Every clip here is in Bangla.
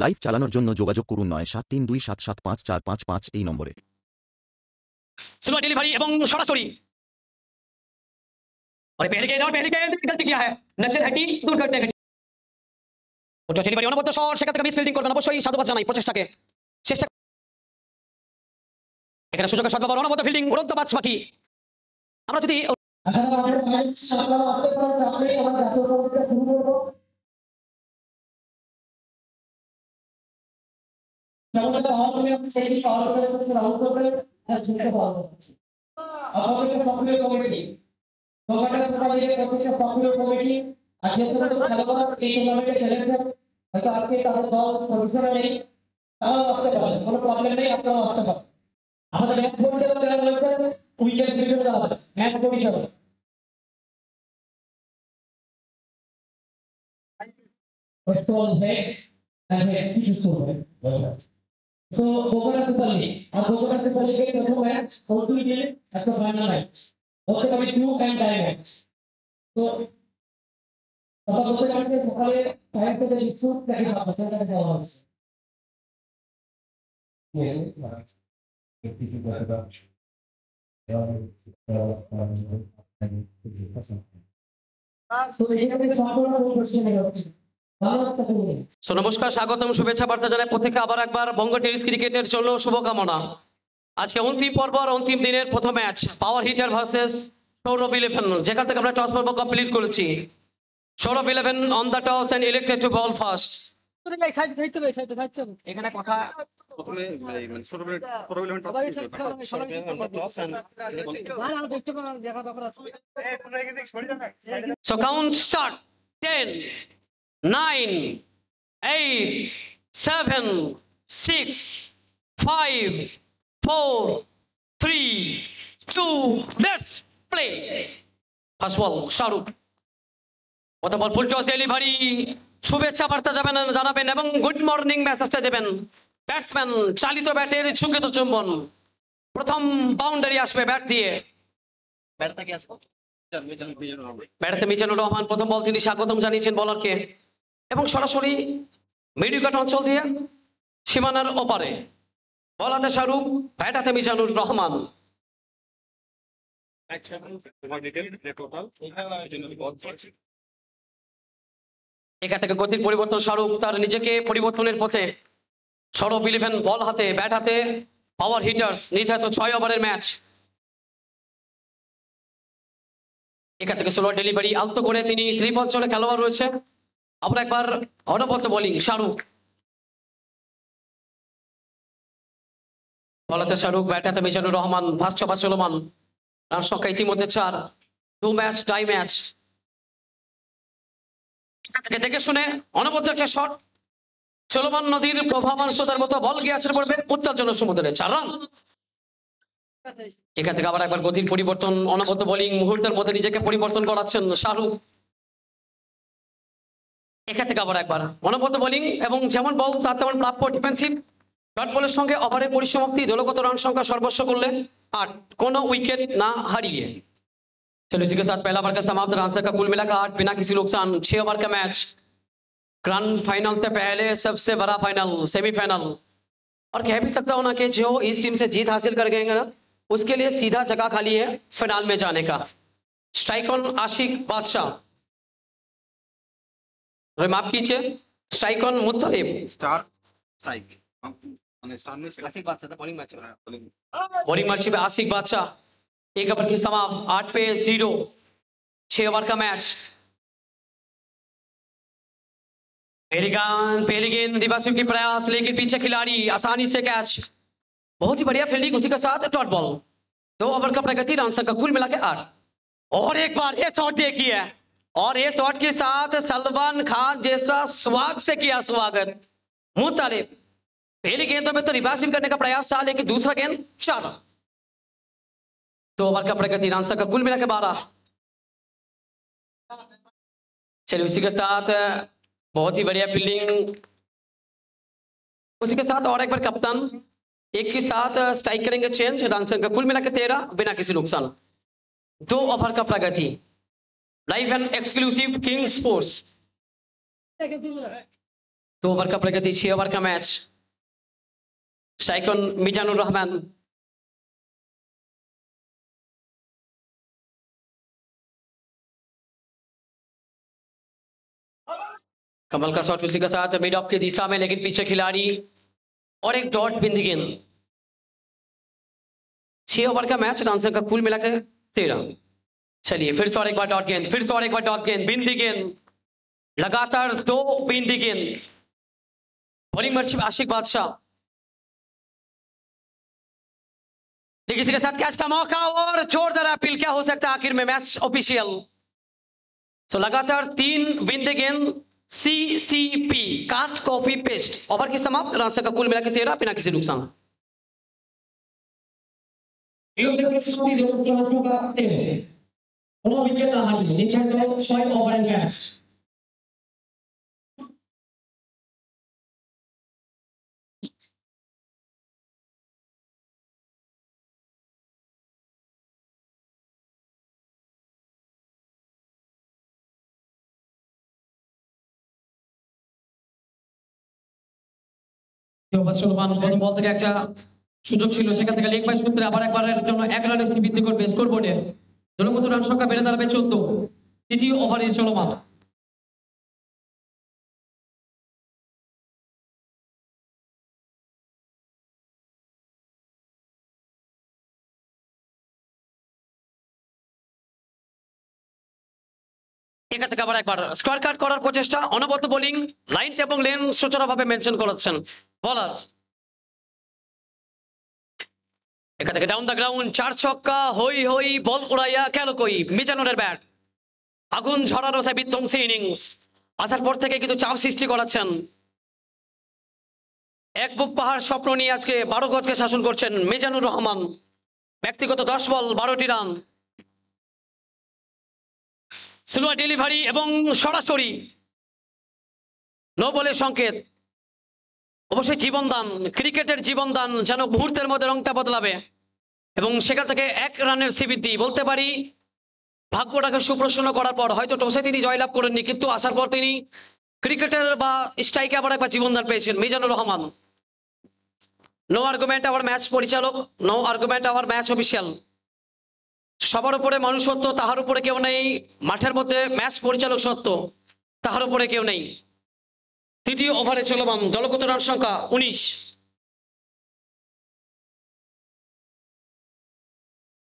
লাইভ চালানোর জন্য যোগাযোগ করুন 9732775455 এই নম্বরে। स्लो डिलीवरी এবং সরাসরি और पहले के गलती किया है नचेर हटी दूर करते हैं ওটা ডেলিভারি অনবদ্য শট সেখান থেকে মিস ফিল্ডিং করবেন অবশ্যই সাধুবাদ জানাই প্রচেষ্টাকে চেষ্টা এখানে সুযোগের সদ্ব্যবহার অনবদ্য ফিল্ডিং উড়ন্ত বাজ বাকি আমরা যদি So, Bogota Super League. Our Bogota Super League is also match. How do we deal as a final match? Also, we do and tie match. So, apa Bogota match is sekali time to the issue dari apa? Kita akan jawab. So, ini kita campur dengan question. So নমস্কার, স্বাগতম, শুভেচ্ছা বার্তা জানাই প্রত্যেককে আবার একবার। বঙ্গ টেনিস ক্রিকেটের জন্য শুভকামনা। আজকে অন্তিম পর্ব আর অন্তিম দিনের প্রথম match power hitter versus Sourav 11, যেখান থেকে আমরা টস পর্ব কমপ্লিট করেছি। Sourav 11 on the toss and elected to bowl first. এখানে কথা প্রথমে মানে Sourav 11 toss and so count start 10 9 8 7 6 5 4 3 2 let's play first বল শাহরুখ প্রথম বল ফুল টস ডেলিভারি শুভেচ্ছা বার্তা জানাবেন এবং গুড মর্নিং মেসেজটা দেবেন। ব্যাটসম্যান চালিত ব্যাটের ঝুঁকিত চুম্বন, প্রথম বাউন্ডারি আসবে ব্যাট দিয়ে। ব্যাটাতে মিজানুর রহমান প্রথম বল তিনি স্বাগতম জানিয়েছেন বলারকে এবং সরাসরি মিডিয়াকাট অঞ্চল দিয়ে সীমানার ওপারে বলাতে শাহরুখ, ব্যাটাতে মিজানুর রহমান। এখান থেকে গতির পরিবর্তন শাহরুখ তার নিজেকে পরিবর্তনের পথে। সৌরভ 11 বল হাতে, ব্যাট হাতে, পাওয়ার হিটার্স, নির্ধারিত 6 ওভারের ম্যাচ। এখান থেকে স্লো ডেলিভারি আলতো করে তিনি স্লিপ অঞ্চলে খেলোয়াড় রয়েছে। আমরা একবার অনবদ্য বোলিং শাহরুখ, বলাতে শাহরুখ, ব্যাটাতে মিজানুর রহমান, ভাষ্য বা সোলোমান। রান সংখ্যা ইতিমধ্যে 4, 2 ম্যাচ টাই ম্যাচ। দেখে শুনে অনবদ্য একটা শট, সোলোমান নদীর প্রভাবাংশতার মতো বল গিয়ে পড়বে উত্তাল জনসমুদ্রে। 4 রান। এখান থেকে আবার একবার গতির পরিবর্তন, অনবদ্য বোলিং, মুহূর্তের মধ্যে নিজেকে পরিবর্তন করাচ্ছেন শাহরুখ। এখান থেকে আবার একবার অনবদ্য বোলিং এবং যেমন বল তার তেমন প্রাপ্য ডিফেন্সিভ। ডট বলের সঙ্গে ওভারের পরিসমাপ্তি, দলগত রান সংখ্যা সর্বস্ব করলে 8, কোনো উইকেট না हारिए। चलो इसी के साथ पहला ओवर का समाप्त, आंसर का कुल मिलाकर 8 बिना किसी नुकसान। 6 ओवर का मैच ग्रैंड फाइनल से पहले सबसे बड़ा फाइनल सेमीफाइनल, और कह भी सकता हूं ना कि जो इस टीम से जीत हासिल कर गए ना उसके लिए सीधा जगह खाली है फाइनल में जाने का। स्ट्राइक ऑन आशिक बादशाह, माफ कीजिए, स्ट्राइक ऑन मुत्तलिब, स्टार स्ट्राइक माने स्टार में आशिक बादशाह था बॉलिंग मैच, बॉलिंग मैच पे आशिक बादशाह। 1 ओवर की समाप्त, 8 पे 0, 6 ओवर का मैच। पहली गेंद रिवर्सिंग की प्रयास, लेकिन पीछे खिलाड़ी आसानी से कैच। बहुत ही बढ़िया फील्डिंग, उसी के साथ डॉट बॉल। 2 ओवर का प्रगति, रन संख्या कुल मिला के 8। और एक बार ये शॉट देखिए, और ये शॉट के साथ सलमान खान जैसा स्वाग से किया स्वागत मुतालिब। पहली गेंदों में तो रिवर्सिंग करने का प्रयास था, लेकिन दूसरा गेंद 4। 2 ओवर का प्रगति, रन संख्या कुल मिला के 12। चलिए उसी के साथ बहुत ही बढ़िया फील्डिंग, उसी के साथ और एक बार कप्तान एक के साथ स्ट्राइक करेंगे चेंज। रन संख्या कुल मिला के 13 बिना किसी नुकसान। 2 ओवर का प्रगति, live and exclusive king sports. 2 over का प्रगति, 6 ओवर का match. Strike on Mizanur Rahman. Kamal का शॉट उसी के साथ मिड ऑफ की दिशा में, लेकिन पीछे खिलाड़ी और एक डॉट बिंदी गेंद। 6 ओवर का मैच, रन संख्या कुल मिलाकर 13। चलिए फिर से और एक बार डॉट गेंद, फिर से और एक बार डॉट गेंद, बिंदी गेंद, लगातार 2 बिंदी गेंद। बॉलिंग मर्ची आशिक बादशाह, लेकिन इसी के साथ कैच का मौका और जोरदार अपील। क्या हो सकता है आखिर में मैच ऑफिशियल। सो लगातार 3 बिंदी गेंद, CCP, काट कॉपी पेस्ट। ओवर की समाप्त, रन संख्या कुल मिलाकर 13 बिना किसी नुकसान। প্রথম বল থেকে একটা সুযোগ ছিল, সেখান থেকে লেগ বাই সূত্রে আবার একবারের জন্য 1 রানে বৃদ্ধি করবে স্কোরবোর্ডে। দলগত রান সংখ্যা বেড়ে দাঁড়াবে 14। তৃতীয় ওভারে চলমান। এখান থেকে আবার একবার স্কোয়ার কাট করার প্রচেষ্টা, অনবদ্য বোলিং, লাইন এবং লেন সুচারুভাবে মেনশন করাচ্ছেন বলার। এখান থেকে ডাউন দ্য গ্রাউন্ড 4 ছক্কা, হই হই বল উড়াইয়া গেল কই। মিজানুরের ব্যাট, আগুন ঝরানো সে বিধ্বংসী ইনিংস। আসার পর থেকে কিন্তু চাপ সৃষ্টি করাচ্ছেন। এক বুক পাহাড় স্বপ্ন নিয়ে আজকে 12 গজকে শাসন করছেন মিজানুর রহমান। ব্যক্তিগত 10 বল 12টি রান। স্লো ডেলিভারি এবং সরাসরি নো বলের সংকেত। অবশ্যই জীবনদান, ক্রিকেটের জীবনদান যেন মুহূর্তের মধ্যে রংটা বদলাবে এবং সেখান থেকে 1 রানের বৃদ্ধি। বলতে পারি ভাগ্যটাকে সুপ্রসন্ন করার পর হয়তো টসে তিনি জয়লাভ করেননি, কিন্তু আসার পর তিনি ক্রিকেটের বা স্ট্রাইকে আবার একবার জীবনদান পেয়েছেন Mizanur Rahman. No argument our match পরিচালক, no argument our match official. সবার উপরে মানুষ সত্য, তাহার উপরে কেউ নেই। মাঠের মধ্যে ম্যাচ পরিচালক সত্য, তাহার উপরে কেউ নেই। তৃতীয় ওভারে চলমান, দলগত রান সংখ্যা 19।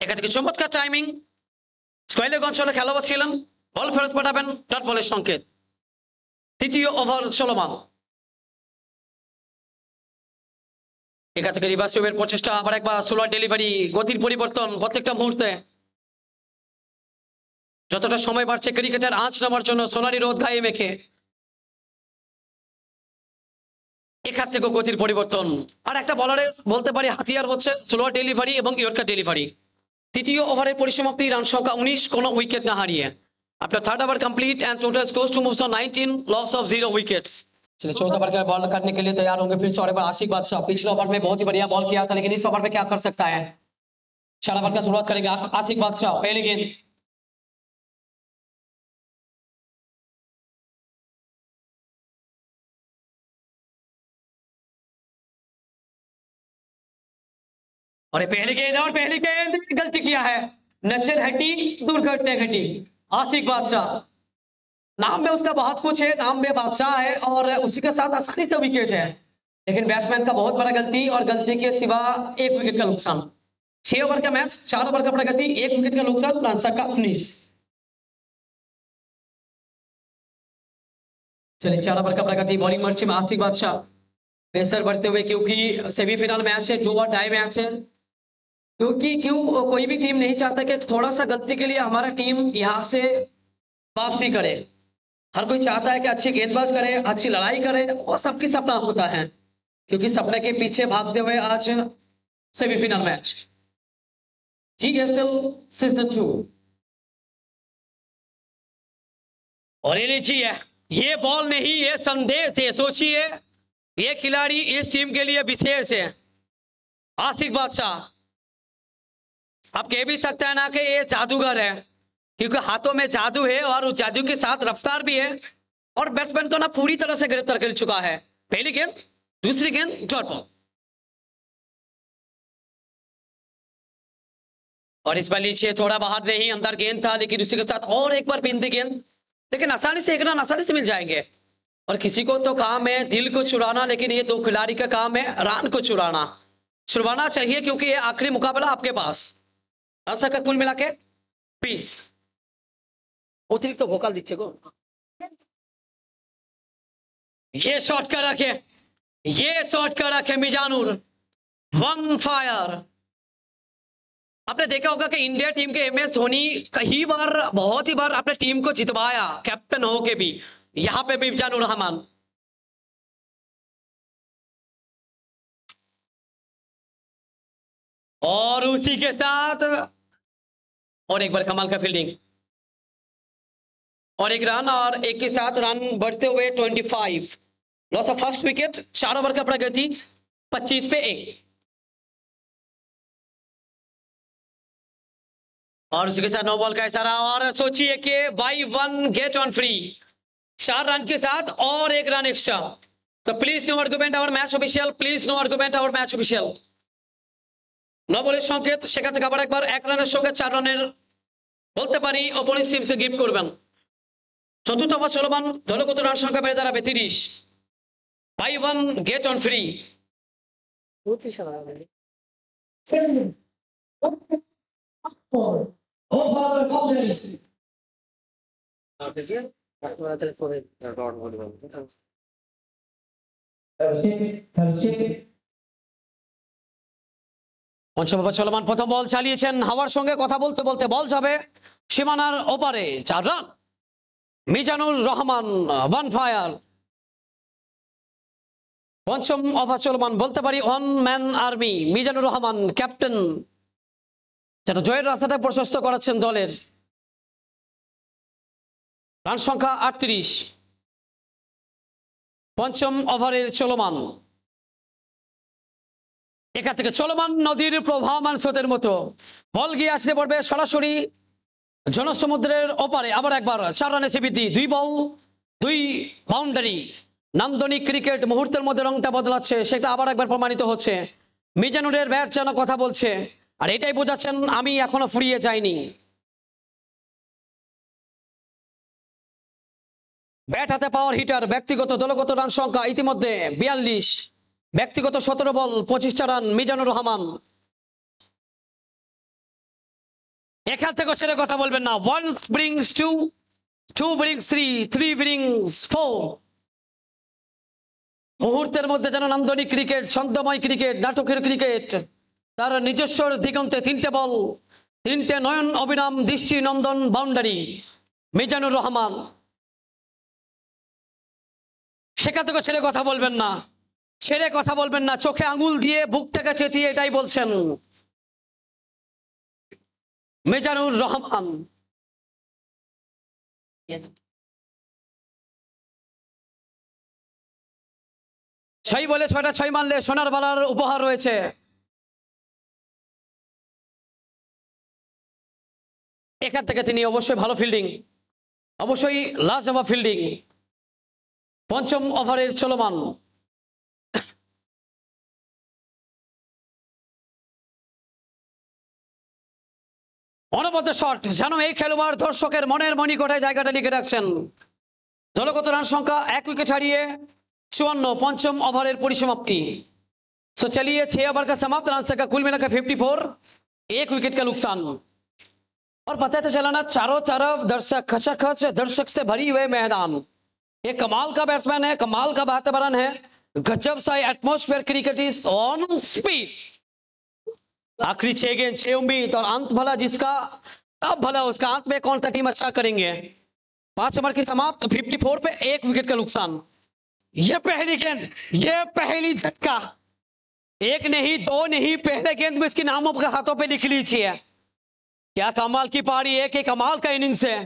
এখান থেকে চমৎকার টাইমিং, স্কোয়ালে অঞ্চলে খেলোয়াড় ছিলেন, বল ফেরত পাঠাবেন, ডট বলের সংকেত। তৃতীয় ওভার চলমান। এখান থেকে রিভার্স সুইপের প্রচেষ্টা, আবার একবার স্লো ডেলিভারি, গতির পরিবর্তন প্রত্যেকটা মুহূর্তে। যতটা সময় বাড়ছে ক্রিকেটের আঁচ নামার জন্য সোনালি রোদ গায়ে মেখে, এখান থেকে গতির পরিবর্তন। আর একটা বলারে বলতে পারি হাতিয়ার হচ্ছে স্লো ডেলিভারি এবং ইয়র্কার ডেলিভারি। তৃতীয় ওভারের পরিসমাপ্তি, রান সংখ্যা 19, কোনো উইকেট না হারিয়ে। আপনার third over complete and total scores to moves on 19, loss of 0 wickets. चलिए चौथा ओवर का बॉल करने के लिए तैयार होंगे फिर से और एक बार आशिक बादशाह। पिछले ओवर में बहुत ही बढ़िया बॉल किया था, लेकिन इस ओवर में क्या कर सकता है। 4 ओवर का शुरुआत करेंगे आशिक बादशाह। पहली गेंद, और पहली गेंद गलती किया है। नजर हटी, दुर्घटना घटी। आशिक बादशाह, नाम में उसका बहुत कुछ है, नाम में बादशाह है और उसी के साथ आसानी से विकेट है, लेकिन बैट्समैन का बहुत बड़ा गलती और गलती के सिवा 1 विकेट का नुकसान। 6 ओवर का मैच, 4 ओवर का प्रगति, 1 विकेट का नुकसान, रन संख्या 19। चलिए 4 ओवर का प्रगति, बॉलिंग मर्ची में आशिक बादशाह पेसर बढ़ते हुए, क्योंकि सेमीफाइनल मैच है, 2 और टाई मैच है। क्योंकि कोई भी टीम नहीं चाहता कि थोड़ा सा गलती के लिए हमारा टीम यहाँ से वापसी करे। हर कोई चाहता है कि अच्छी गेंदबाज करे, अच्छी लड़ाई करे, और सबकी सपना होता है, क्योंकि सपने के पीछे भागते हुए आज सेमीफाइनल मैच GSL सीजन 2। और ये लीजिए, ये बॉल नहीं, ये संदेश है। सोचिए, ये खिलाड़ी इस टीम के लिए विशेष है। आशिक बादशाह, आप कह भी सकते हैं ना कि ये जादूगर है, क्योंकि हाथों में जादू है और उस जादू के साथ रफ्तार भी है। और बैट्समैन को ना पूरी तरह से गिरफ्तार कर चुका है। पहली गेंद, दूसरी गेंद, डॉट बॉल। और इस बार नीचे थोड़ा बाहर नहीं, अंदर गेंद था, लेकिन उसी के साथ और एक बार बिंदी गेंद, लेकिन आसानी से एक रन आसानी से मिल जाएंगे। और किसी को तो काम है दिल को चुराना, लेकिन ये दो खिलाड़ी का काम है रन को छुड़वाना चाहिए, क्योंकि ये आखिरी मुकाबला आपके पास। ऐसा का कुल मिला के 20। अतिरिक्त तो भोकाल दीजिए को। ये शॉट कर रखे, ये शॉट कर रखे मिजानुर, वन फायर। आपने देखा होगा कि इंडिया टीम के MS धोनी कई बार, बहुत ही बार अपने टीम को जितवाया कैप्टन होके भी। यहां पे भी मिजानुर रहमान, और उसी के साथ और एक बार कमाल का फील्डिंग और एक रन, और एक के साथ रन बढ़ते हुए 25। Loss of first wicket. 4 over का प्रगति 25 पे 1। और उसी के साथ 9 बॉल का इशारा, और सोचिए कि बाई 1 गेट 1 फ्री। 4 रन के साथ और 1 रन एक्स्ट्रा। तो please no argument our match official, please no argument our match official. 9 বলের সংকেত, সেখান থেকে আবার একবার 1 রানের সঙ্গে 4 রানের বলতে পারি অপোনেন্ট টিমকে গিফট করবেন। চতুর্থ ওভার চলমান, দলগত রান সংখ্যা বেড়ে দাঁড়াবে 30। Buy 1 get 1 free. পঞ্চম ওভার চলমান, প্রথম বল চালিয়েছেন, হাওয়ার সঙ্গে কথা বলতে বলতে বল যাবে সীমানার ওপারে। 4 run. Mizanur Rahman, one fire. পঞ্চম ওভার চলমান, বলতে পারি 1 man army. Mizanur Rahman captain, যেটা জয়ের রাস্তাটা প্রশস্ত করাচ্ছেন দলের। রান সংখ্যা 38। পঞ্চম ওভারের চলমান। এখান থেকে চলমান নদীর প্রবাহমান স্রোতের মতো বল গিয়ে আসতে পড়বে সরাসরি জনসমুদ্রের ওপারে। আবার একবার 4 রানে সিবৃদ্ধি, 2 বল 2 বাউন্ডারি। নান্দনিক ক্রিকেট মুহূর্তের মধ্যে রংটা বদলাচ্ছে, সেটা আবার একবার প্রমাণিত হচ্ছে। মিজানুরের ব্যাট যেন কথা বলছে, আর এটাই বোঝাচ্ছেন আমি এখনো ফুরিয়ে যাইনি। ব্যাট হাতে পাওয়ার হিটার। ব্যক্তিগত দলগত রান সংখ্যা ইতিমধ্যে 42, ব্যক্তিগত 17 বল 25টা রান মিজানুর রহমান। এখান থেকে ছেড়ে কথা বলবেন না। 1 brings 2, 2 brings 3, 3 brings 4। মুহূর্তের মধ্যে যেন নান্দনিক ক্রিকেট, ছন্দময় ক্রিকেট, নাটকের ক্রিকেট। তার নিজস্ব দিগন্তে 3টে বল, 3টে নয়ন অবিরাম দৃষ্টি নন্দন বাউন্ডারি মিজানুর রহমান। সেখান থেকে ছেড়ে কথা বলবেন না, ছেড়ে কথা বলবেন না। চোখে আঙুল দিয়ে বুকটাকে চেতিয়ে এটাই বলছেন মিজানুর রহমান। 6 বলে 6টা 6 মারলে সোনার বালার উপহার রয়েছে। এখান থেকে তিনি অবশ্যই ভালো ফিল্ডিং, অবশ্যই লাজবাব ফিল্ডিং। পঞ্চম ওভারের চলমান। অনবদ্য শট, যেন এই খেলোয়াড় দর্শকের মনের মণিকোঠায় জায়গাটা লিখে রাখছেন। দলগত রান সংখ্যা 1 উইকেট হারিয়ে 54। পঞ্চম ওভারের পরিসমাপ্তি। तो चलिए 6 ओवर का समाप्त, रन का कुल मिलाकर 54, 1 विकेट का नुकसान। और पता तो चला ना, चारों तरफ दर्शक, खचाखच दर्शक से भरी हुए मैदान। ये कमाल का बैट्समैन है, कमाल का वातावरण है, गजब सा atmosphere. Cricket is on speed. आखिरी 6 गेंद 6 उम्मीद, और अंत भला जिसका तब भला उसका। अंत में कौन सा टीम अच्छा करेंगे। 5 ओवर की समाप्त, 54 पे 1 विकेट का नुकसान। ये पहली गेंद, ये पहली झटका। 1 नहीं 2 नहीं, पहले गेंद में इसके नामों के हाथों पे लिख लीजिए। क्या कमाल की पारी है, कि कमाल का इनिंग्स है।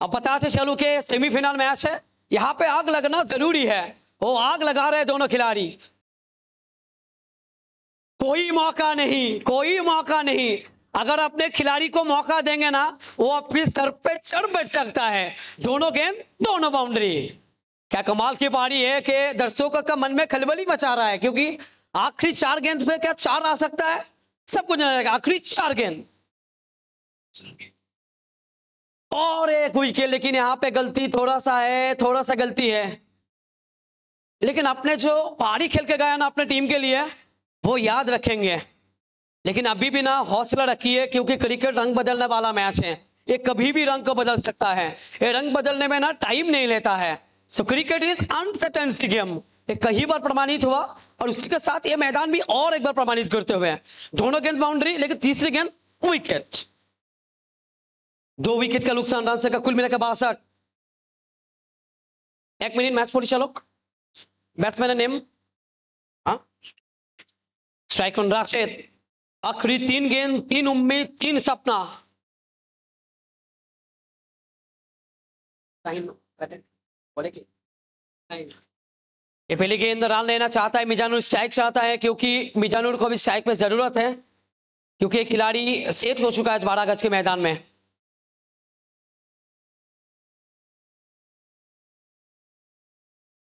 अब बताते चलो कि सेमीफाइनल मैच है, यहाँ पे आग लगना जरूरी है। वो आग लगा रहे दोनों खिलाड़ी। कोई मौका नहीं, कोई मौका नहीं। अगर अपने खिलाड़ी को मौका देंगे ना, वो अपने सर पे चढ़ बैठ सकता है। दोनों गेंद दोनों बाउंड्री। क्या कमाल की पारी है कि दर्शकों का मन में खलबली मचा रहा है, क्योंकि आखिरी 4 गेंद पे क्या 4 आ सकता है, सब कुछ जाएगा। आखिरी 4 गेंद और एक विकेट, लेकिन यहाँ पे गलती थोड़ा सा गलती है। लेकिन अपने जो पारी खेल के गया ना अपने टीम के लिए, वो याद रखेंगे। लेकिन अभी भी ना हौसला रखिए, क्योंकि क्रिकेट रंग बदलने वाला मैच है, ये कभी भी रंग को बदल सकता है। ये रंग बदलने में ना टाइम नहीं लेता है। सो क्रिकेट इज अनसर्टेन गेम, ये कई बार प्रमाणित हुआ और उसी के साथ ये मैदान भी और एक बार प्रमाणित करते हुए दोनों गेंद बाउंड्री, लेकिन तीसरी गेंद विकेट। 2 विकेट का नुकसान, रन का कुल मिलाकर 62। 1 मिनट मैच परिचालक, batsman name strike on Rashid. आखिरी 3 गेंद, 3 उम्मीद, 3 सपना। ये पहली गेंद रन लेना चाहता है मिजानुर, स्ट्राइक चाहता है, क्योंकि मिजानुर को अभी स्ट्राइक में जरूरत है, क्योंकि खिलाड़ी सेट हो चुका है 12 गज के मैदान में।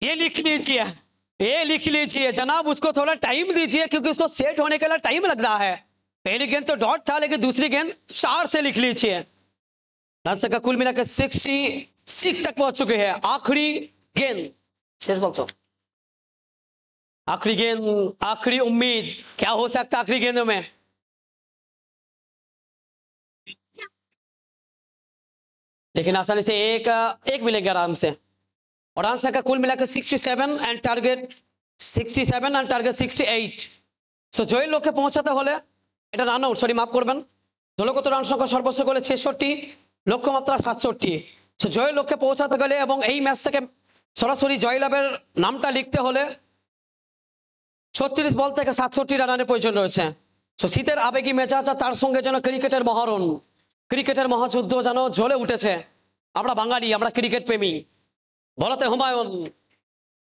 ये लिख लीजिए जनाब, उसको थोड़ा टाइम दीजिए, क्योंकि उसको सेट होने के लिए टाइम लग रहा है। पहली गेंद तो डॉट था, लेकिन दूसरी गेंद 4 से लिख लीजिए। रन का कुल मिलाकर 66 तक पहुंच चुके हैं। आखिरी गेंद, आखिरी गेंद, आखिरी उम्मीद, क्या हो सकता है आखिरी गेंदों में। लेकिन आसानी से एक मिलेगा आराम से। और आंसर का कुल मिलाकर 67 एंड टारगेट 68। सो জয়ের লক্ষ্যে পৌঁছাতে হলে এটা রান আউট, সরি মাফ করবেন, দলগত রান সংখ্যা সর্বোচ্চ গোলে 66, লক্ষ্যমাত্রা 67। সো জয়ের লক্ষ্যে পৌঁছাতে গেলে এবং এই ম্যাচ থেকে সরাসরি জয়লাভের নামটা লিখতে হলে 36 বল থেকে 67 রানের প্রয়োজন রয়েছে। সো শীতের আবেগী মেজাজ আর তার সঙ্গে যেন ক্রিকেটের মহারণ, ক্রিকেটের মহাযুদ্ধ যেন জ্বলে উঠেছে। আমরা বাঙালি, আমরা ক্রিকেট প্রেমী। বলতে হুমায়ুন,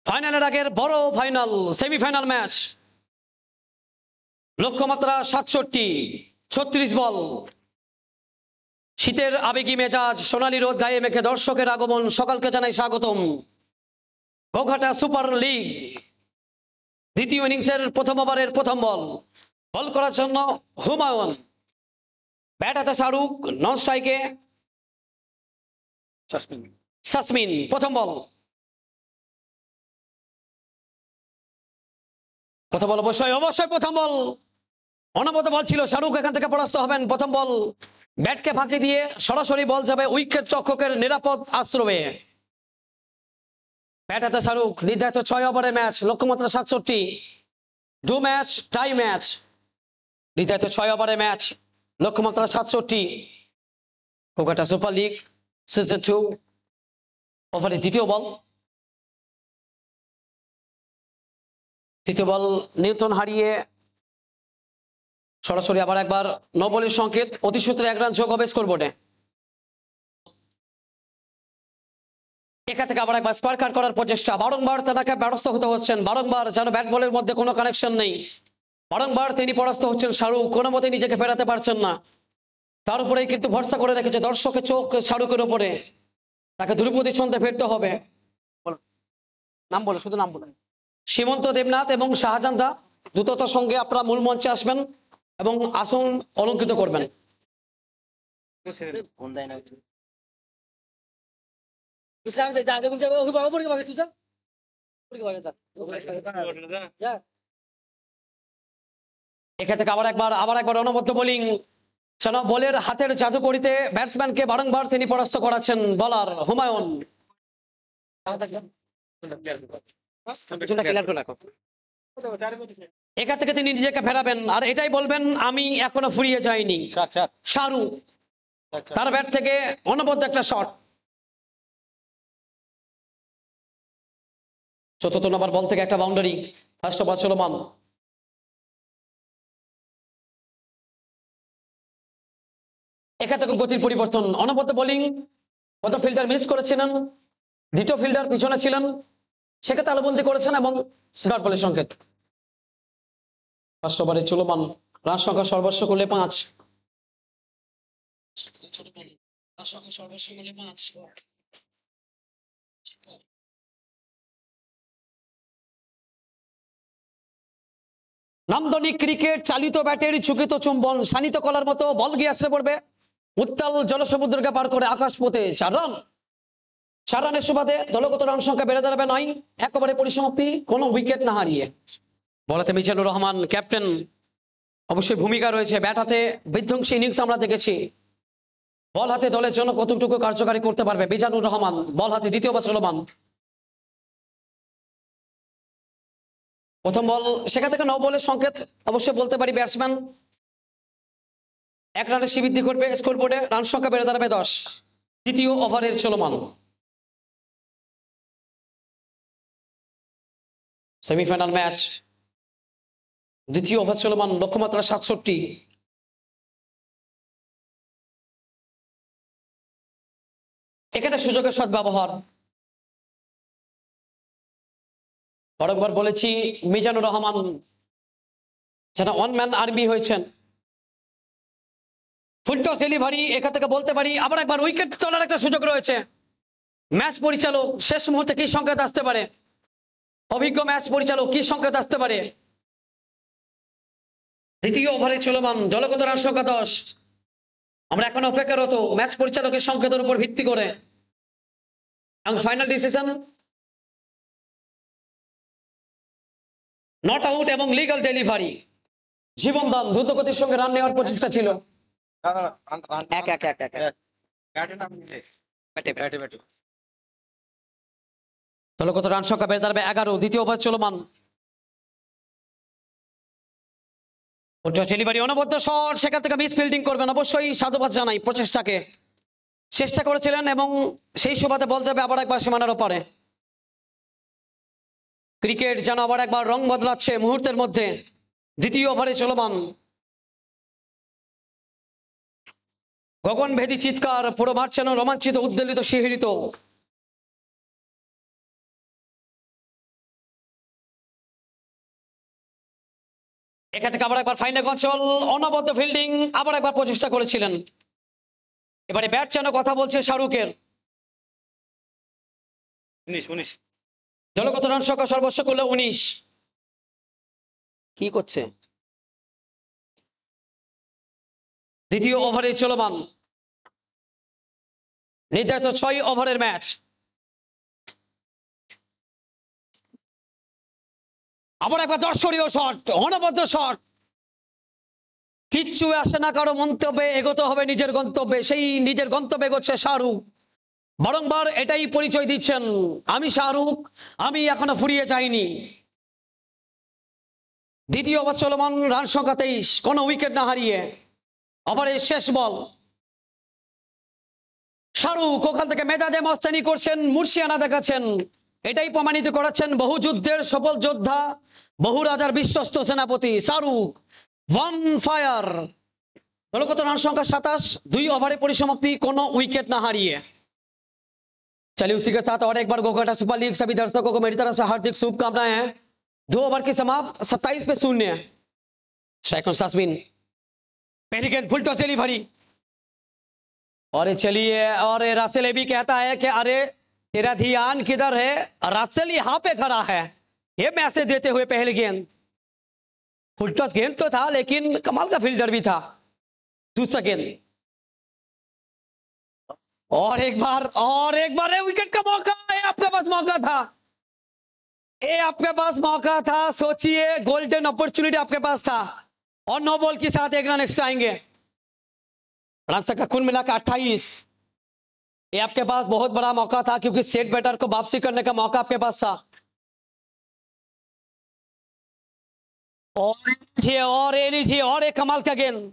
ফাইনালের আগের বড় ফাইনাল, সেমিফাইনাল ম্যাচ, লক্ষ্যমাত্রা 67, 36 বল। শীতের আবেগী মেজাজ, সোনালী রোদ গায়ে মেখে দর্শকের আগমন, সকালকে জানাই স্বাগতম। গোঘাটা সুপার লিগ দ্বিতীয় ইনিংসের প্রথম ওভারের প্রথম বল করার জন্য হুমায়ুন, ব্যাট হাতে শাহরুখ, নন স্ট্রাইকে শাসমিন। প্রথম বল অবশ্যই প্রথম বল, অনবদ্য বল ছিল। শাহরুখ এখান থেকে পরাস্ত হবেন। প্রথম বল, ব্যাটকে ফাঁকি দিয়ে সরাসরি বল যাবে উইকেট রক্ষকের নিরাপদ আশ্রয়ে। ব্যাট হাতে শাহরুখ, নির্ধারিত 6 ওভারের ম্যাচ, লক্ষ্যমাত্রা 67। ডু ম্যাচ টাই ম্যাচ, নির্ধারিত 6 ওভারের ম্যাচ, লক্ষ্যমাত্রা 67। কলকাতা সুপার লিগ সিজন 2 ওভারের দ্বিতীয় বল নিউটন হারিয়ে সরাসরি আবার একবার 9 বলের সংকেত, অতি সূত্রে 1 রান যোগ হবে স্কোরবোর্ডে। এখান থেকে আবার একবার স্কোয়ার কাট করার প্রচেষ্টা, বারংবার তাকে ব্যর্থ হতে হচ্ছেন, বারংবার যেন ব্যাট বলের মধ্যে কোনো কানেকশন নেই, বারংবার তিনি পরাস্ত হচ্ছেন। শাহরুখ কোনো মতে নিজেকে ফেরাতে পারছেন না, তার উপরেই কিন্তু ভরসা করে রেখেছে দর্শকের চোখ শাহরুখের উপরে, তাকে ধ্রুপদী ছন্দে ফিরতে হবে। নাম বলে, শুধু নাম বলে। সীমন্ত দেবনাথ এবং শাহজাহান দা দ্রুততার সঙ্গে আপনারা মূল মঞ্চে আসবেন এবং আসন অলঙ্কৃত করবেন। এখান থেকে আবার একবার অনবদ্য বোলিং, যেন বলের হাতের জাদু করিতে ব্যাটসম্যানকে বারংবার তিনি পরাস্ত করাচ্ছেন বলার হুমায়ুন। এখান থেকে তিনি নিজেকে ফেরাবেন আর এটাই বলবেন, আমি এখনো ফুরিয়ে যাইনি। শাহরুখ তার ব্যাট থেকে অনবদ্য একটা শট। 4th নম্বর বল থেকে একটা বাউন্ডারি, ফার্স্ট ওভার সুলেমান। এখান থেকে গতির পরিবর্তন, অনবদ্য বোলিং। প্রথম ফিল্ডার মিস করেছিলেন, দ্বিতীয় ফিল্ডার পিছনে ছিলেন, সেকে তালবন্দি করেছেন এবং ডট বলের সংকেত। ফার্স্ট ওভারে চলমান, রান সংখ্যা সর্বোচ্চ করলে 5। নান্দনিক ক্রিকেট, চালিত ব্যাটের চুকিত চুম্বন, শানিত কলার মতো বল গিয়ে আসতে পড়বে উত্তাল জলসমুদ্রকে পার করে আকাশ পথে। 4 রান। 4 রানের সুবাদে দলগত রান সংখ্যা বেড়ে দাঁড়াবে 9। একেবারে পরিসমাপ্তি, কোনো উইকেট না হারিয়ে। বলাতে মিজানুর রহমান ক্যাপ্টেন, অবশ্যই ভূমিকা রয়েছে। ব্যাট হাতে বিধ্বংসী ইনিংস আমরা দেখেছি। বল হাতে দলের জন্য কতটুকু কার্যকারী করতে পারবে মিজানুর রহমান। বল হাতে দ্বিতীয় ওভার চলমান। প্রথম বল, সেখান থেকে 9 বলের সংকেত অবশ্যই বলতে পারি ব্যাটসম্যান 1 রানের শ্রীবৃদ্ধি ঘটবে স্কোর বোর্ডে। রান সংখ্যা বেড়ে দাঁড়াবে 10। দ্বিতীয় ওভারের চলমান। সেমিফাইনাল ম্যাচ, দ্বিতীয় ওভার চলমান, লক্ষ্যমাত্রা 67। এখানে সুযোগের সদ্ব্যবহার। বারবার বলেছি মিজানুর রহমান যেন 1 ম্যান আর্মি হয়েছেন। ফুল টস ডেলিভারি, এখান থেকে বলতে পারি আবার একবার উইকেট তোলার একটা সুযোগ রয়েছে। ম্যাচ পরিচালক শেষ মুহূর্তে কি সংকেত আসতে পারে? অভিজ্ঞ ম্যাচ পরিচালক কি সংকেত আসতে পারে? দ্বিতীয় ওভারে চলমান, দলগত রান সংখ্যা 10। আমরা এখন অপেক্ষারত ম্যাচ পরিচালকের সংকেতের উপর ভিত্তি করে। এবং ফাইনাল ডিসিশন নট আউট এবং লিগ্যাল ডেলিভারি। জীবনদান, দ্রুত গতির সঙ্গে রান নেওয়ার প্রচেষ্টা ছিল। দলগত রান সংখ্যা বেড়ে দাঁড়াবে 11। দ্বিতীয় ওভার চলমান। ডেলিভারি, অনবদ্য শট, সেখান থেকে মিস ফিল্ডিং করবেন। অবশ্যই সাধুবাদ জানাই প্রচেষ্টাকে। চেষ্টা করেছিলেন এবং সেই সুবাদে বল যাবে আবার একবার সীমানার ওপারে। ক্রিকেট যেন আবার একবার রং বদলাচ্ছে মুহূর্তের মধ্যে। দ্বিতীয় ওভারে চলমান। গগনভেদী চিৎকার, পুরো মাঠ যেন রোমাঞ্চিত, উদ্বেলিত, শিহরিত। এখান থেকে আবার একবার ফাইনাল অঞ্চল, অনবদ্য ফিল্ডিং, আবার একবার প্রচেষ্টা করেছিলেন। এবারে ব্যাট যেন কথা বলছে শাহরুখের। 19 দলগত রান সংখ্যা সর্বোচ্চ করলে 19। কি করছে? দ্বিতীয় ওভারে চলমান, নির্ধারিত 6 ওভারের ম্যাচ। আবার একবার দর্শনীয় শট, অনবদ্য শট। কিচ্ছু আসে না কারো মন্তব্যে, এগোতে হবে নিজের গন্তব্যে। সেই নিজের গন্তব্যে এগোচ্ছে শাহরুখ। বারংবার এটাই পরিচয় দিচ্ছেন, আমি শাহরুখ, আমি এখনো ফুরিয়ে যাইনি। দ্বিতীয় ওভার চলমান, রান সংখ্যা 23, কোনো উইকেট না হারিয়ে। ওভারের শেষ বল। শাহরুখ ওখান থেকে মেজাজে মস্তানি করছেন, মুর্শিয়ানা দেখাচ্ছেন। এটাই প্রমাণিত করাচ্ছেন বহু যুদ্ধের সফল যোদ্ধা, বহু রাজার বিশ্বস্ত সেনাপতি শাহরুখ। 1 ফায়ার। দলগত রান সংখ্যা 27। 2 ওভারে পরিসমাপ্তি, কোনো উইকেट ना हारिए। चलिए उसी के साथ और एक बार गोघाटा सुपर लीग सभी दर्शकों को मेरी तरफ से हार्दिक शुभकामनाएं हैं। 2 ओवर की समाप्त, 27 पे 0। शेखन सासबिन पहली गेंद फुल टॉस डिलीवरी। और चलिए, और रासेल भी कहता है कि अरे तेरा ध्यान किधर है? रासेल यहाँ पे खड़ा है। ये मैसेज देते हुए पहली गेंद, फुल टॉस गेंद तो था लेकिन कमाल का फील्डर भी था। दूसरा गेंद, और एक बार विकेट का मौका है। आपके पास मौका था, ये आपके पास मौका था। सोचिए, गोल्डन अपॉर्चुनिटी आपके पास था। और 9 बॉल के साथ 1 रन एक्स्ट्रा आएंगे। रन संख्या कुल मिलाकर 28। ये आपके पास बहुत बड़ा मौका था क्योंकि सेट बैटर को वापसी करने का मौका आपके पास था। और ये लीजिए, और एक कमाल का गेंद।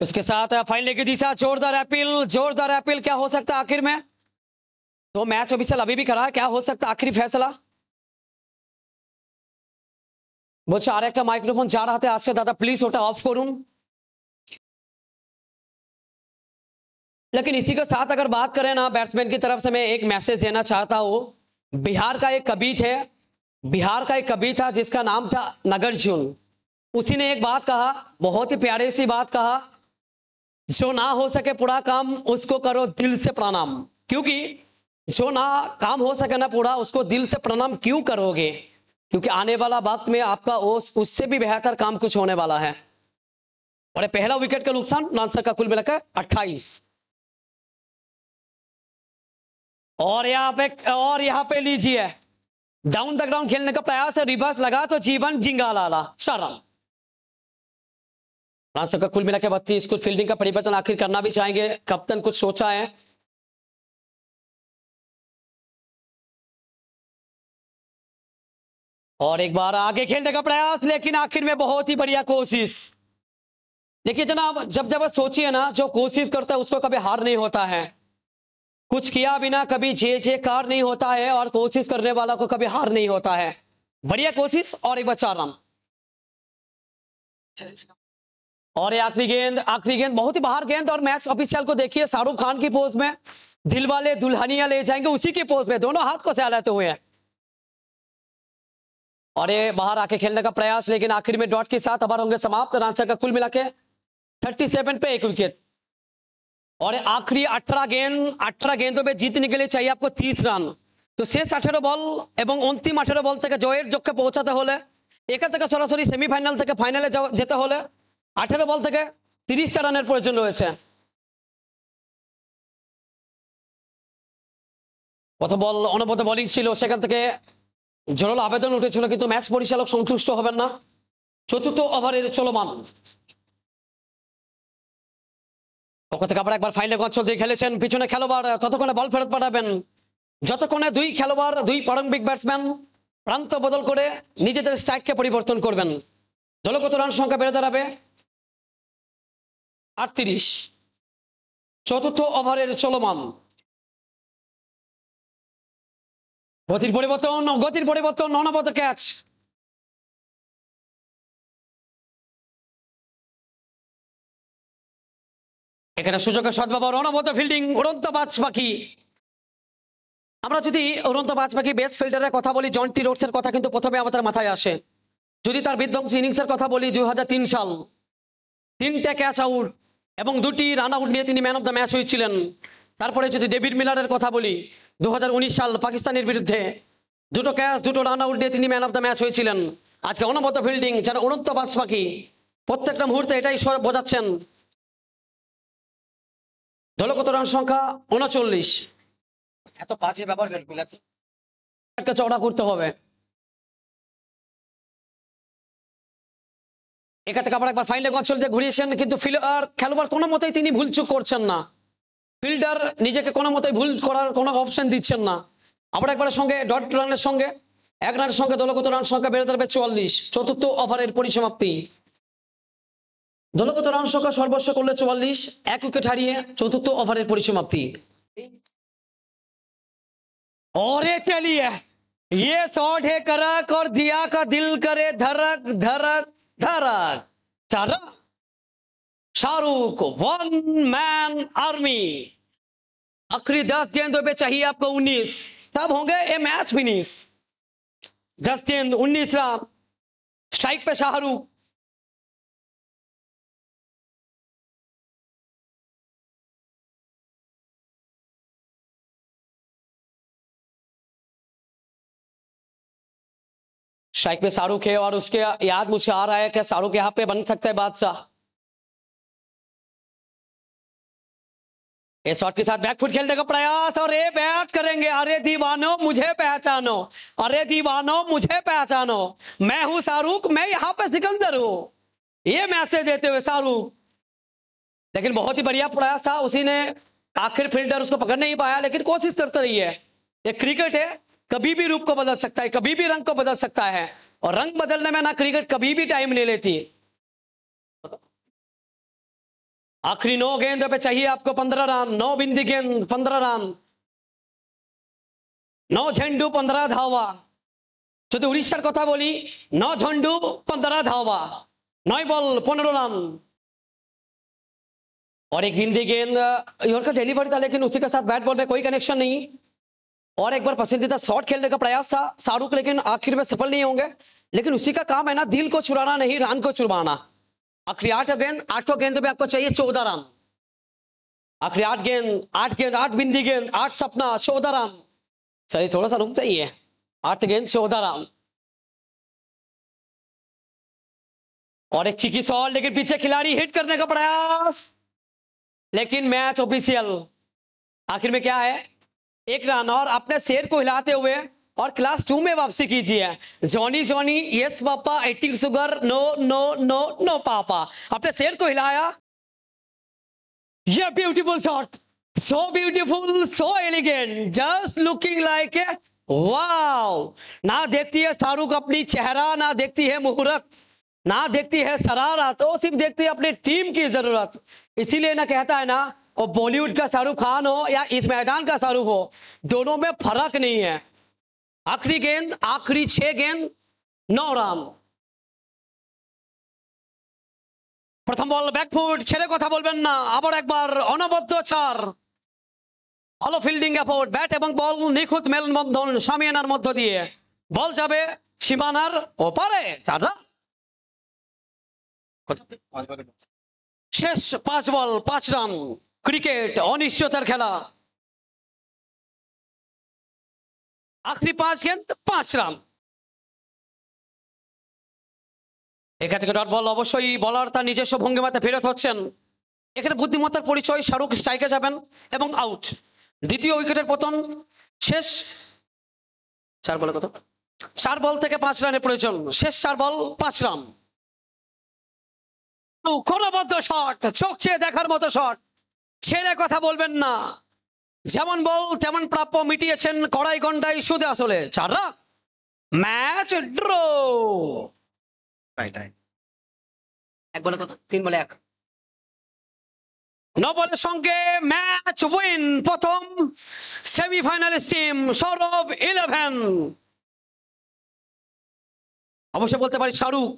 उसके साथ फाइनल की दिशा, जोरदार अपील। क्या हो सकता है आखिर में? तो मैच ऑफिशियल अभी भी खड़ा है, क्या हो सकता है आखिरी फैसला? বলছে আর একটা মাইক্রোফোন যার হাতে আছে দাদা প্লিজ ওটা অফ করুন। लेकिन इसी के साथ अगर बात करें ना, बैट्समैन की तरफ से मैं एक मैसेज देना चाहता हूं। बिहार का एक कवि था जिसका नाम था नागार्जुन। उसी ने एक बात कहा, बहुत ही प्यारे सी बात कहा, जो ना हो सके पूरा काम उसको करो दिल से प्रणाम। क्योंकि जो ना काम हो सके ना पूरा, उसको दिल से प्रणाम क्यों करोगे? क्योंकि आने वाला वक्त में आपका उससे भी बेहतर काम कुछ होने वाला है। और पहला विकेट का नुकसान, नानसर का कुल मिलाकर 28। और यहाँ पे लीजिए, डाउन द ग्राउंड खेलने का प्रयास है, रिवर्स लगा तो जीवन जिंगालाला 4 रन। नानसर का कुल मिलाकर 32। कुछ फील्डिंग का परिवर्तन आखिर करना भी चाहेंगे, कप्तान कुछ सोचा है। और एक बार आगे खेलने का प्रयास, लेकिन आखिर में बहुत ही बढ़िया कोशिश। देखिए जनाब, जब सोचिए ना, जो कोशिश करता है उसको कभी हार नहीं होता है। कुछ किया बिना कभी जयकार नहीं होता है, और कोशिश करने वाला को कभी हार नहीं होता है। बढ़िया कोशिश, और एक बार 4 रन। और आखिरी गेंद बहुत ही बाहर गेंद। और मैच ऑफिशियल को देखिए, शाहरुख खान की पोज में, दिल वाले दुल्हनिया ले जाएंगे उसी की पोज में, दोनों हाथ को सहलाते हुए हैं। और ये बाहर आके खेलने का प्रयास, लेकिन आखिर में डॉट के साथ ओवर होंगे समाप्त। नानसर का कुल मिला के 37 पे 1 विकेट। और आखिरी 18 गेंदों में जीतने के लिए चाहिए आपको 30 रन। तो शेष 18 বল এবং অন্তিম 18 বল থেকে জয়ের লক্ষ্যে পৌঁছাতে হলে, এখান থেকে সরাসরি সেমিফাইনাল থেকে ফাইনালে যেতে হলে 18 বল থেকে 30টা রানের প্রয়োজন রয়েছে। প্রথম বল অনবদ্য বোলিং ছিল, সেখান থেকে জোরালো আবেদন উঠেছিল, কিন্তু ম্যাচ পরিচালক সন্তুষ্ট হবেন না। চতুর্থ ওভারের চলমান। পক্ষ থেকে আবার একবার ফাইনাল অঞ্চল দিয়ে খেলেছেন, পিছনে খেলোয়াড় ততক্ষণে বল ফেরত পাঠাবেন যতক্ষণে দুই খেলোয়াড়, দুই প্রারম্ভিক ব্যাটসম্যান প্রান্ত বদল করে নিজেদের স্ট্রাইককে পরিবর্তন করবেন। দলগত রান সংখ্যা বেড়ে দাঁড়াবে 38। চতুর্থ ওভারের চলমান। গতির পরিবর্তন, অনবদ্য ক্যাচ। এখানে সুযোগের সদ্ব্যবহার, অনবদ্য ফিল্ডিং, উড়ন্ত বাজ পাখি। আমরা যদি উড়ন্ত বাজ পাখি বেস্ট ফিল্ডারের কথা বলি, জন্টি রোডসের কথা কিন্তু প্রথমে আমাদের মাথায় আসে। যদি তার বিধ্বংসী ইনিংসের কথা বলি, 2003 সাল, 3টে ক্যাচ আউট এবং 2টি রান আউট নিয়ে তিনি ম্যান অফ দ্য ম্যাচ হয়েছিলেন। তারপরে যদি ডেভিড মিলারের কথা বলি, 2019 সাল পাকিস্তানের বিরুদ্ধে 2টো ক্যাচ 2টো রান আউট নিয়ে তিনি ম্যান অফ দ্য ম্যাচ হয়েছিলেন। আজকে অনবদ্য ফিল্ডিং, যেন উড়ন্ত বাজ পাখি, প্রত্যেকটা মুহূর্তে এটাই বোঝাচ্ছেন। দলগত রান সংখ্যা 39। এত বাজে ব্যবহার একটা চওড়া করতে হবে। এখান থেকে আবার একবার ফাইনাল অঞ্চল দিয়ে ঘুরিয়েছেন, কিন্তু খেলোয়াড় কোনো মতেই তিনি ভুলচুক করছেন না। ফিল্ডার নিজেকে কোনো মতেই ভুল করার কোনো অপশন দিচ্ছেন না। আবার একবারের সঙ্গে ডট রানের সঙ্গে 1 রানের সঙ্গে দলগত রান সংখ্যা বেড়ে দাঁড়াবে 44। চতুর্থ ওভারের পরিসমাপ্তি। দলগত রান সংখ্যা সর্বস্ব করলে 44, 1 উইকেট হারিয়ে চতুর্থ ওভারের পরিসমাপ্তি। और ये चलिए, ये शॉट है करक, और दिया का दिल करे धड़क धड़क धड़क। चला शाहरुख, 1 मैन आर्मी। आखिरी 10 गेंदों पे चाहिए आपको 19, तब होंगे ये मैच फिनिश। 10 गेंद 19 रन, स्ट्राइक पे शाहरुख। स्ट्राइक पे शाहरुख है, और उसके याद मुझे आ रहा है कि शाहरुख यहाँ पे बन सकता है बादशाह। इस शॉट के साथ बैकफुट खेलने का प्रयास, और ये बैट करेंगे। अरे दीवानो मुझे पहचानो, अरे दीवानो मुझे पहचानो, मैं हूं शाहरुख, मैं यहाँ पे सिकंदर हूं, ये मैसेज देते हुए शाहरुख। लेकिन बहुत ही बढ़िया प्रयास था, उसी ने आखिर फील्डर उसको पकड़ नहीं पाया, लेकिन कोशिश करते रही है। ये क्रिकेट है, कभी भी रूप को बदल सकता है, कभी भी रंग को बदल सकता है, और रंग बदलने में ना क्रिकेट कभी भी टाइम नहीं लेती। आखिरी 9 गेंदों पे चाहिए आपको 15 रन। 9 बिंदी गेंद 15 रन, 9 झंडू 15 धावा। যদি উড়িষ্যার কথা বলি, 9 झंडू 15 धावा, 9 बॉल 15 रन। और एक बिंदी गेंद यॉर्कर डिलीवरी था, लेकिन उसी के साथ बैट बॉल में कोई कनेक्शन नहीं। और एक बार पसंदीदा शॉट खेलने का प्रयास था शाहरुख, लेकिन आखिर में सफल नहीं होंगे। लेकिन उसी का काम है ना दिल को चुराना नहीं रन को चुराना। आखिरी 8 गेंद में आपको चाहिए 14 रन। आखिरी 8 गेंद 8 बिंदी गेंद 8 सपना 14 रन। चलिए थोड़ा सा रुक चाहिए। 8 गेंद 14 रन और एक चिकी शॉट, लेकिन पीछे खिलाड़ी हिट करने का प्रयास, लेकिन मैच ऑफिशियल। आखिर में क्या है 1 रन और अपने शेर को हिलाते हुए और क्लास 2 में वापसी कीजिए। Johnny Johnny yes papa eating sugar no no no no papa, अपने शेर को हिलाया। ये beautiful shot, so beautiful, so elegant, just looking like a wow. ना देखती है शाहरुख अपनी चेहरा, ना देखती है मुहूर्त, ना देखती है शरारत, वो सिर्फ देखती है अपनी टीम की जरूरत। इसीलिए ना कहता है ना वो बॉलीवुड का शाहरुख खान हो या इस मैदान का शाहरुख हो, दोनों में फर्क नहीं है। आखिरी गेंद आखिरी 6 गेंद 9 रन। प्रथम বল ব্যাকফুট, ছেড়ে কথা বলবেন না, আবার একবার অনবদ্য 4। ভালো ফিল্ডিং এফোর্ট, ব্যাট এবং বল নিখুঁত মেলবন্ধন সামিয়ানার মধ্য দিয়ে বল যাবে সীমানার ওপারে। 4 রান। শেষ 5 বল 5 রান। ক্রিকেট অনিশ্চয়তার খেলা। আখরি 5 গেন্দ 5 রান। এখান থেকে ডট বল, অবশ্যই বলার তার নিজস্ব ভঙ্গিমাতে ফেরত হচ্ছেন। এখানে বুদ্ধিমত্তার পরিচয়, শাহরুখ স্ট্রাইকে যাবেন এবং আউট। দ্বিতীয় উইকেটের পতন। শেষ 4 বলে কত 4 বল থেকে 5 রানের প্রয়োজন। শেষ 4 বল 5 রান। কোনবদ্ধ শট, চোখ চেয়ে দেখার মতো শট, ছেড়ে কথা বলবেন না। যেমন বল তেমন প্রাপ্য, মিটিয়েছেন কড়াই গন্ডাই সুদে আসলে। 4 রান। Match draw. টাই 1 বলে কত 3 বলে 1। 9 বলের সঙ্গে ম্যাচ উইন প্রথম সেমিফাইনালিস্ট টিম সৌরভ 11। অবশ্যই বলতে পারি শাহরুখ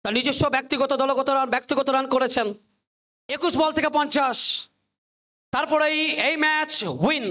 তার নিজস্ব ব্যক্তিগত দলগত রান ব্যক্তিগত রান করেছেন 21 বল থেকে 50। তারপরেই এই ম্যাচ উইন।